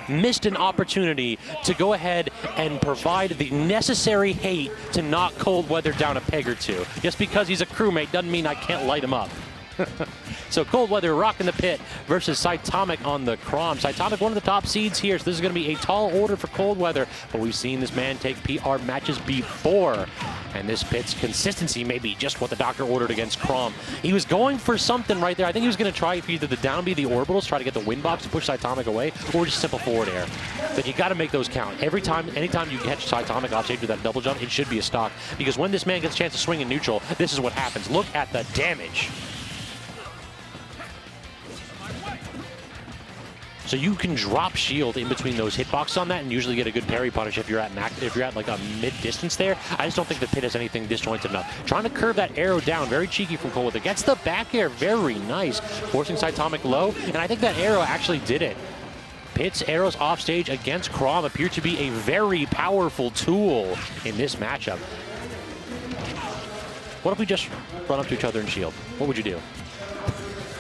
missed an opportunity to go ahead and provide the necessary hate to knock Coldweather down a peg or two. Just because he's a crewmate doesn't mean I can't light him up. So Coldweather rocking the pit versus Siatomic on the Chrom. Siatomic, one of the top seeds here, so this is going to be a tall order for Coldweather, but we've seen this man take PR matches before, and this pit's consistency may be just what the doctor ordered against Chrom. He was going for something right there. I think he was going to try for either the down B, the orbitals, try to get the wind box to push Siatomic away, or just simple forward air. But you got to make those count. Every time, anytime you catch Siatomic off stage with that double jump, it should be a stock, because when this man gets a chance to swing in neutral, this is what happens. Look at the damage. So you can drop shield in between those hitboxes on that and usually get a good parry punish if you're at like a mid distance there. I just don't think the pit has anything disjointed enough. Trying to curve that arrow down, very cheeky from Coldweather. Gets the back air, very nice, forcing Siatomic low, and I think that arrow actually did it. Pit's arrows off stage against Chrom appear to be a very powerful tool in this matchup. What if we just run up to each other and shield? What would you do?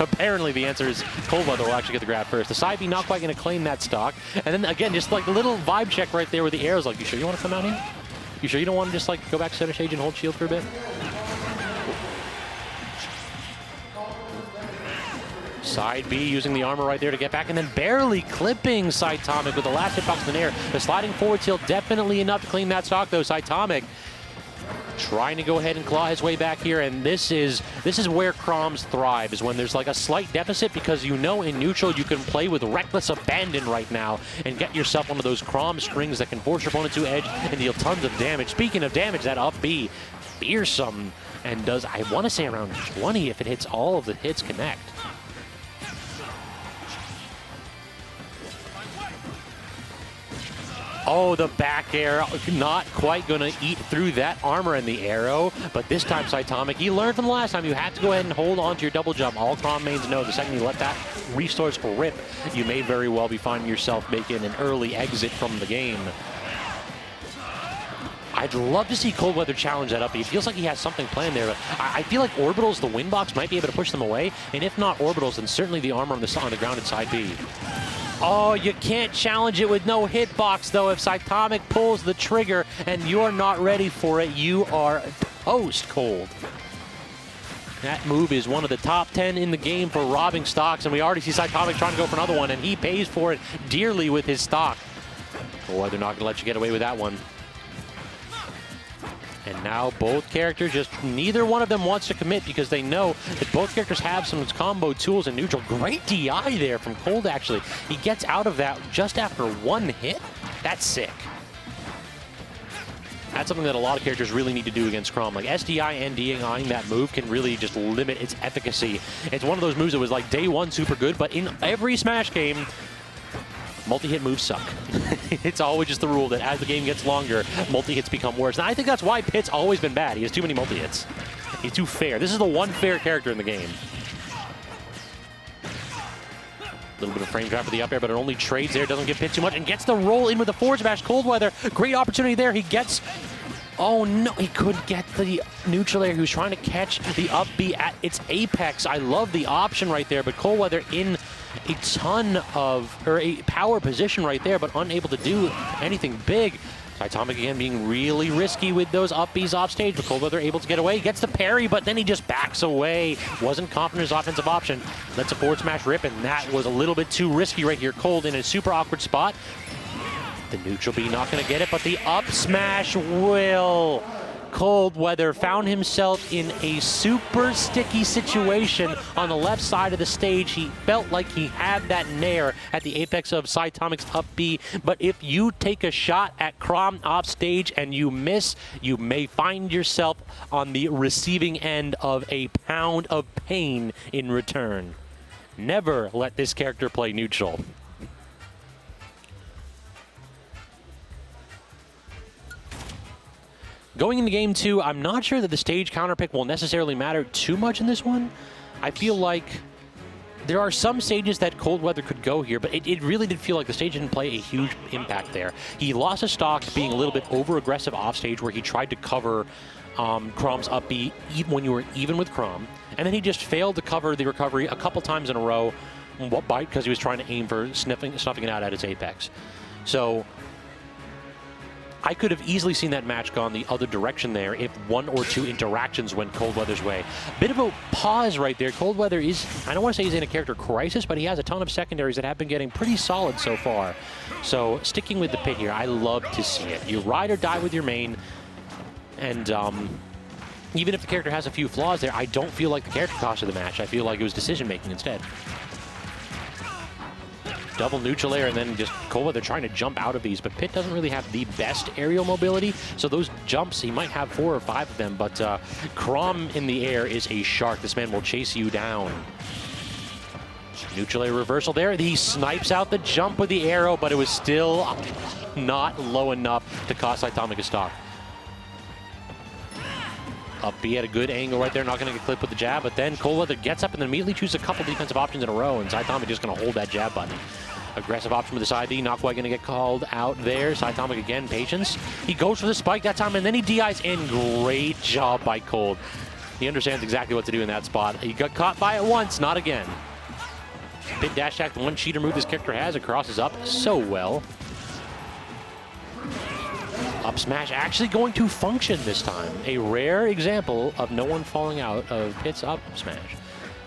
Apparently the answer is Coldweather will actually get the grab first. The side B not quite going to claim that stock. And then again, just like a little vibe check right there with the arrows. Like, you sure you want to come out here? You sure you don't want to just like go back to center stage and hold shield for a bit? Side B using the armor right there to get back, and then barely clipping Siatomic with the last hitbox in the air. The sliding forward tilt definitely enough to clean that stock though. Siatomic trying to go ahead and claw his way back here, and this is where Chroms thrive, is when there's like a slight deficit, because you know in neutral you can play with reckless abandon right now and get yourself one of those Chrom strings that can force your opponent to edge and deal tons of damage. Speaking of damage, that up B, fearsome, and does, I want to say, around 20 if it hits all of the hits connect. Oh, the back air, not quite going to eat through that armor and the arrow, but this time Siatomic, he learned from the last time, you have to go ahead and hold on to your double jump. All Chrom mains know, the second you let that resource rip, you may very well be finding yourself making an early exit from the game. I'd love to see Coldweather challenge that up. He feels like he has something planned there, but I feel like orbitals, the wind box, might be able to push them away, and if not orbitals, then certainly the armor on the grounded side B. Oh, you can't challenge it with no hitbox, though. If Siatomic pulls the trigger and you're not ready for it, you are toast cold. That move is one of the top 10 in the game for robbing stocks, and we already see Siatomic trying to go for another one, and he pays for it dearly with his stock. Boy, they're not going to let you get away with that one. And now both characters, just neither one of them wants to commit because they know that both characters have some combo tools in neutral. Great DI there from Cold, actually. He gets out of that just after one hit. That's sick. That's something that a lot of characters really need to do against Chrom. Like SDI and DIing that move can really just limit its efficacy. It's one of those moves that was like day one super good, but in every Smash game, multi-hit moves suck. It's always just the rule that as the game gets longer, multi-hits become worse. And I think that's why Pit's always been bad. He has too many multi-hits. He's too fair. This is the one fair character in the game. A little bit of frame trap for the up air, but it only trades there. Doesn't give Pit too much and gets the roll in with the forward smash. Coldweather, great opportunity there. He gets... Oh no, he couldn't get the neutral there. He was trying to catch the up B at its apex. I love the option right there, but Coldweather in a ton of, or a power position right there, but unable to do anything big. Siatomic again being really risky with those up Bs off stage, but Coldweather able to get away. Gets the parry, but then he just backs away. Wasn't confident in his offensive option. Lets a forward smash rip, and that was a little bit too risky right here. Cold in a super awkward spot. The neutral B not going to get it, but the up smash will. Coldweather found himself in a super sticky situation on the left side of the stage. He felt like he had that nair at the apex of Siatomic's up B, but if you take a shot at Chrom off stage and you miss, you may find yourself on the receiving end of a pound of pain in return. Never let this character play neutral. Going into game two, I'm not sure that the stage counter pick will necessarily matter too much in this one. I feel like there are some stages that Coldweather could go here, but it really did feel like the stage didn't play a huge impact there. He lost a stock being a little bit over-aggressive off stage where he tried to cover Chrom's up B when you were even with Chrom, and then he just failed to cover the recovery a couple times in a row bite because he was trying to aim for snuffing it out at its apex. So I could have easily seen that match gone the other direction there if 1 or 2 interactions went Coldweather's way. Bit of a pause right there. Coldweather is, I don't want to say he's in a character crisis, but he has a ton of secondaries that have been getting pretty solid so far. So sticking with the pit here, I love to see it. You ride or die with your main, and even if the character has a few flaws there, I don't feel like the character cost of the match. I feel like it was decision-making instead. Double neutral air, and then just Coldweather trying to jump out of these, but Pitt doesn't really have the best aerial mobility, so those jumps, he might have 4 or 5 of them, but Chrom in the air is a shark. This man will chase you down. Neutral air reversal there. He snipes out the jump with the arrow, but it was still not low enough to cost Siatomic a stock. Up B at a good angle right there, not going to get clipped with the jab, but then Coldweather gets up and then immediately chooses a couple defensive options in a row, and Siatomic just going to hold that jab button. Aggressive option with the side D, not quite going to get called out there. Siatomic again, patience. He goes for the spike that time, and then he DIs in. Great job by Cold. He understands exactly what to do in that spot. He got caught by it once, not again. Big dash attack, the one cheater move this character has. It crosses up so well. Up smash actually going to function this time. A rare example of no one falling out of Pitt's up smash.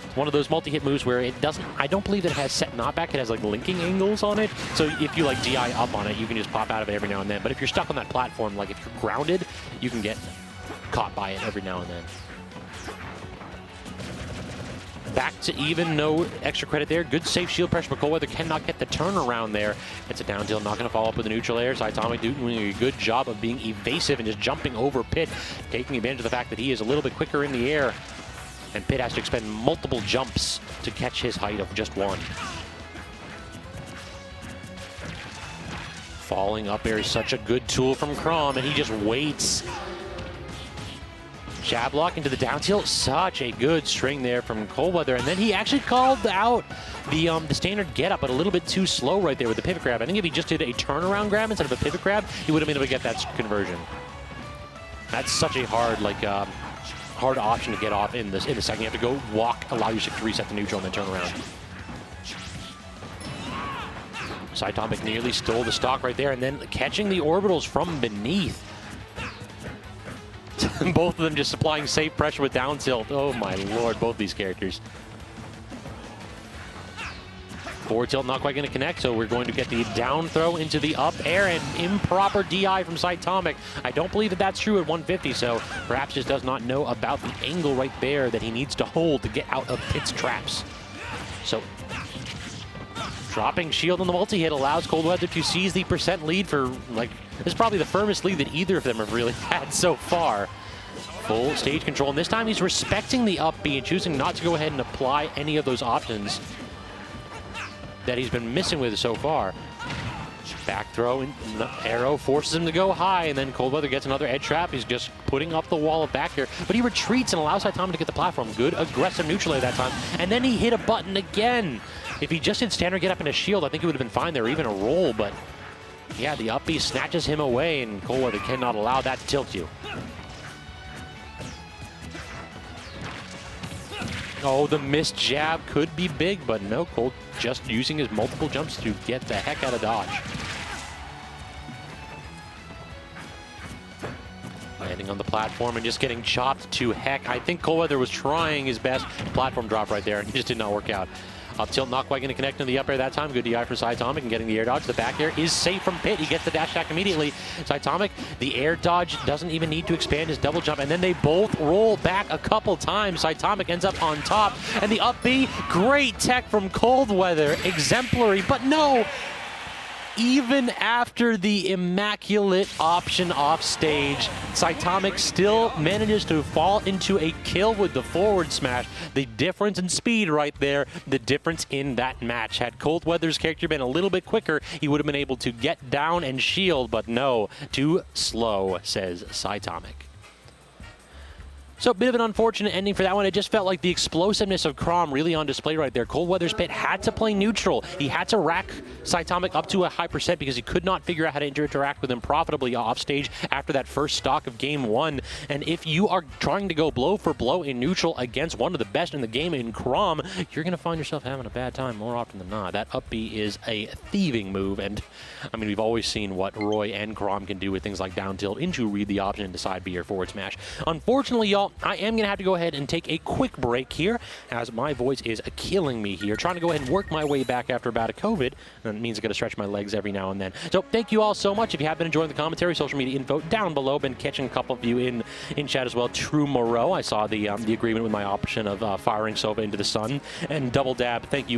It's one of those multi-hit moves where it doesn't, I don't believe that it has set knockback. It has like linking angles on it. So if you like DI up on it, you can just pop out of it every now and then. But if you're stuck on that platform, like if you're grounded, you can get caught by it every now and then. Back to even, no extra credit there. Good safe shield pressure, but Coldweather cannot get the turnaround there. It's a down tilt, not going to follow up with a neutral air. Siatomic doing a good job of being evasive and just jumping over Pitt, taking advantage of the fact that he is a little bit quicker in the air. And Pitt has to expend multiple jumps to catch his height of just 1. Falling up air is such a good tool from Chrom, and he just waits. Jab lock into the down tilt, such a good string there from Coldweather, and then he actually called out the standard get up, but a little bit too slow right there with the pivot grab. I think if he just did a turnaround grab instead of a pivot grab, he would have been able to get that conversion. That's such a hard, like, hard option to get off in the second. You have to go walk, allow your stick to reset the neutral, and then turn around. Siatomic nearly stole the stock right there, and then catching the orbitals from beneath. Both of them just supplying safe pressure with down tilt. Oh my lord, both these characters. Forward tilt not quite going to connect, so we're going to get the down throw into the up air and improper DI from Siatomic. I don't believe that that's true at 150, so perhaps just does not know about the angle right there that he needs to hold to get out of Pitt's traps. So dropping shield on the multi-hit allows Coldweather to seize the percent lead for, like, this is probably the firmest lead that either of them have really had so far. Full stage control, and this time he's respecting the up B and choosing not to go ahead and apply any of those options that he's been missing with so far. Back throw and arrow forces him to go high, and then Coldweather gets another edge trap. He's just putting up the wall of back here, but he retreats and allows Siatomic to get the platform. Good aggressive neutral air that time, and then he hit a button again. If he just did standard get up in a shield, I think it would have been fine there, or even a roll, but yeah, the up B snatches him away, and Coldweather cannot allow that to tilt you. Oh, the missed jab could be big, but no, Cold just using his multiple jumps to get the heck out of dodge. Landing on the platform and just getting chopped to heck. I think Coldweather was trying his best platform drop right there, and it just did not work out. Up tilt not quite going to connect in the up air that time. Good DI for Siatomic and getting the air dodge. The back air is safe from Pitt. He gets the dash attack immediately. Siatomic, the air dodge doesn't even need to expand his double jump, and then they both roll back a couple times. Siatomic ends up on top, and the up B, great tech from Coldweather, exemplary, but no! Even after the immaculate option off stage, Siatomic still manages to fall into a kill with the forward smash. The difference in speed right there, the difference in that match. Had Coldweather's character been a little bit quicker, he would have been able to get down and shield, but no, too slow, says Siatomic. So a bit of an unfortunate ending for that one. It just felt like the explosiveness of Chrom really on display right there. Coldweather's Pit had to play neutral. He had to rack Siatomic up to a high percent because he could not figure out how to interact with him profitably off stage after that first stock of game 1. And if you are trying to go blow for blow in neutral against one of the best in the game in Chrom, you're going to find yourself having a bad time more often than not. That up B is a thieving move. And I mean, we've always seen what Roy and Chrom can do with things like down tilt into read the option into side B or forward smash. Unfortunately, y'all, I am going to have to go ahead and take a quick break here as my voice is killing me here. Trying to go ahead and work my way back after a bout of COVID. And that means I got to stretch my legs every now and then. So thank you all so much. If you have been enjoying the commentary, social media info down below. Been catching a couple of you in chat as well. True Moreau, I saw the agreement with my option of firing Sova into the sun. And Double Dab, thank you.